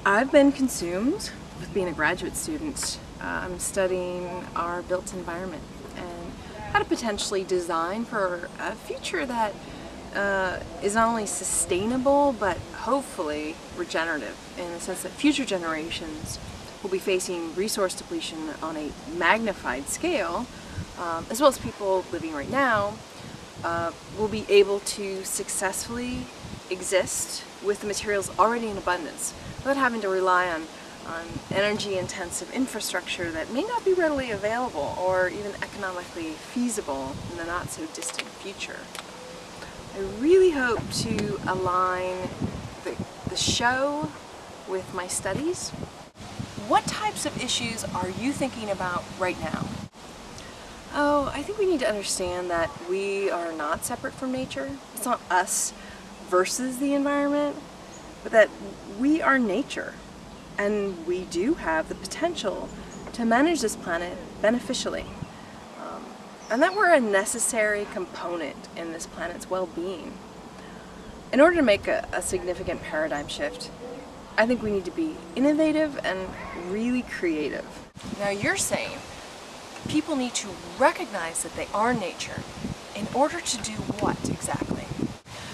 I've been consumed with being a graduate student. I'm studying our built environment and how to potentially design for a future that is not only sustainable but hopefully regenerative, in the sense that future generations will be facing resource depletion on a magnified scale, as well as people living right now will be able to successfully exist with the materials already in abundance without having to rely on energy-intensive infrastructure that may not be readily available or even economically feasible in the not-so-distant future. I really hope to align the show with my studies. What types of issues are you thinking about right now? Oh, I think we need to understand that we are not separate from nature. It's not us versus the environment, but that we are nature, and we do have the potential to manage this planet beneficially, and that we're a necessary component in this planet's well-being. In order to make a significant paradigm shift, I think we need to be innovative and really creative. Now you're saying people need to recognize that they are nature in order to do what exactly?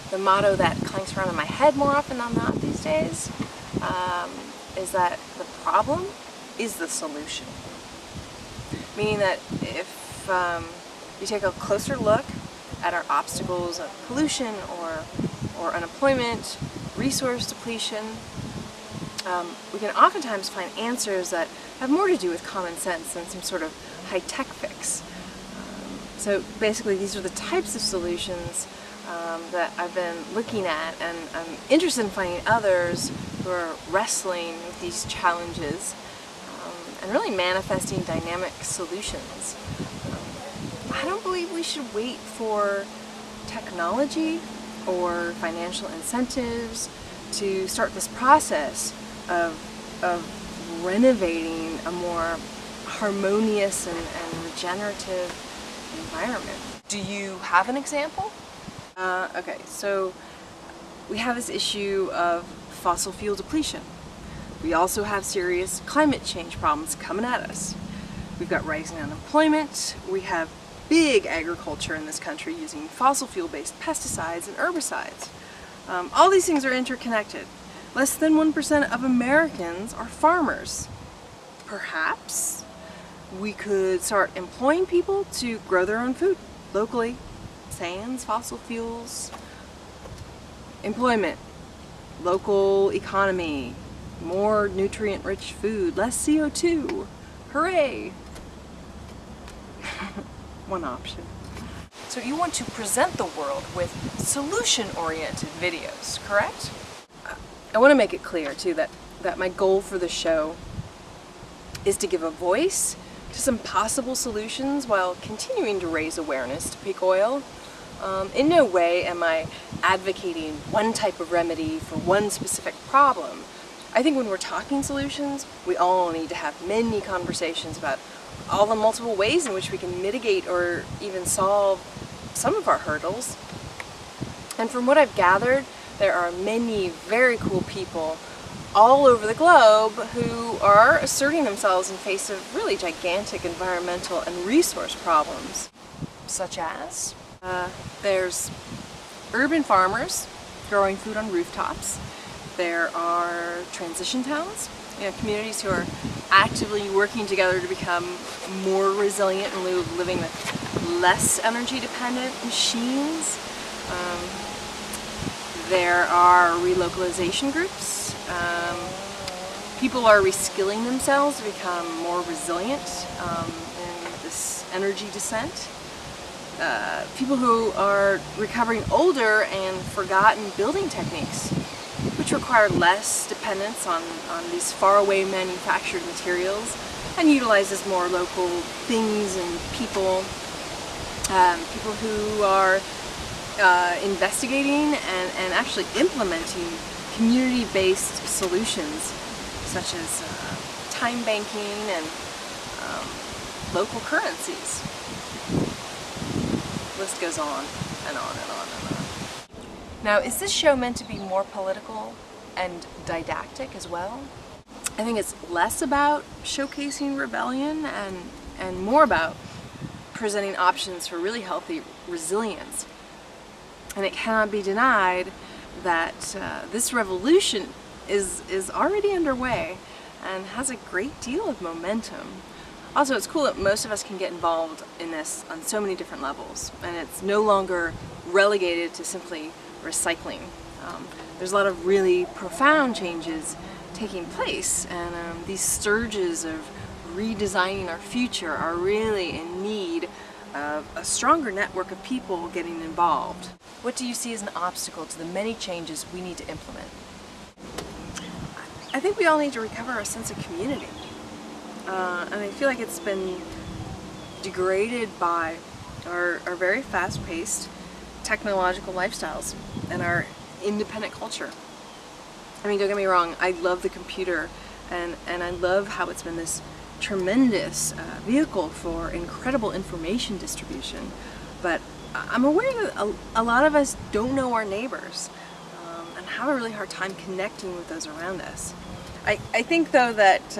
The motto that clanks around in my head more often than not these days is that the problem is the solution. Meaning that if you take a closer look at our obstacles of pollution or unemployment, resource depletion, we can oftentimes find answers that have more to do with common sense than some sort of high-tech fix. So basically these are the types of solutions that I've been looking at, and I'm interested in finding others who are wrestling with these challenges and really manifesting dynamic solutions. I don't believe we should wait for technology or financial incentives to start this process of renovating a more harmonious and regenerative environment. Do you have an example? Okay, so we have this issue of fossil fuel depletion. We also have serious climate change problems coming at us. We've got rising unemployment. We have big agriculture in this country using fossil fuel-based pesticides and herbicides. All these things are interconnected. Less than 1% of Americans are farmers. Perhaps we could start employing people to grow their own food locally. Sans fossil fuels, employment, local economy, more nutrient-rich food, less CO2. Hooray! One option. So you want to present the world with solution-oriented videos, correct? I want to make it clear too that my goal for the show is to give a voice to some possible solutions while continuing to raise awareness to peak oil. In no way am I advocating one type of remedy for one specific problem. I think when we're talking solutions, we all need to have many conversations about all the multiple ways in which we can mitigate or even solve some of our hurdles. And from what I've gathered, there are many very cool people all over the globe who are asserting themselves in face of really gigantic environmental and resource problems, such as there's urban farmers growing food on rooftops. There are transition towns, communities who are actively working together to become more resilient in lieu of living with less energy-dependent machines. There are relocalization groups. People are reskilling themselves to become more resilient in this energy descent. People who are recovering older and forgotten building techniques, which require less dependence on these faraway manufactured materials and utilizes more local things and people. People who are investigating and actually implementing community-based solutions such as time banking and local currencies. The list goes on and on and on and on. Now, is this show meant to be more political and didactic as well? I think it's less about showcasing rebellion and more about presenting options for really healthy resilience. And it cannot be denied that this revolution is already underway and has a great deal of momentum. Also, it's cool that most of us can get involved in this on so many different levels, and it's no longer relegated to simply recycling. There's a lot of really profound changes taking place, and these surges of redesigning our future are really in need of a stronger network of people getting involved. What do you see as an obstacle to the many changes we need to implement? I think we all need to recover our sense of community. And I feel like it's been degraded by our very fast-paced technological lifestyles and our independent culture. I mean, don't get me wrong, I love the computer and I love how it's been this tremendous vehicle for incredible information distribution, but I'm aware that a lot of us don't know our neighbors and have a really hard time connecting with those around us. I think though that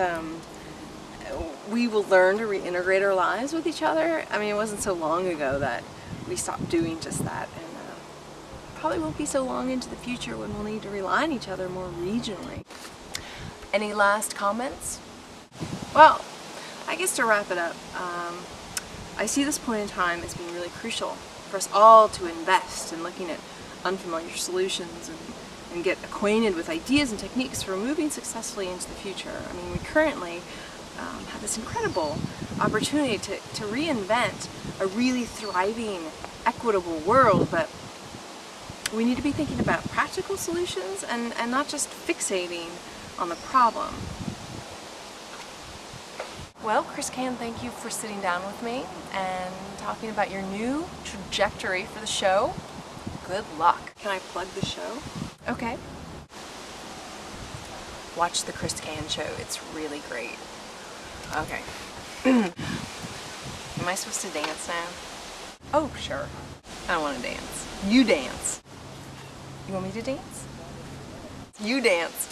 we will learn to reintegrate our lives with each other. I mean, it wasn't so long ago that we stopped doing just that, and probably won't be so long into the future when we'll need to rely on each other more regionally. Any last comments? Well, I guess to wrap it up, I see this point in time as being really crucial for us all to invest in looking at unfamiliar solutions and get acquainted with ideas and techniques for moving successfully into the future. I mean, we currently have this incredible opportunity to reinvent a really thriving, equitable world, but we need to be thinking about practical solutions and not just fixating on the problem. Well, KrisCan, thank you for sitting down with me and talking about your new trajectory for the show. Good luck. Can I plug the show? Okay. Watch the KrisCan show. It's really great. Okay. Am I supposed to dance now? Oh, sure. I don't want to dance. You dance. You want me to dance? You dance.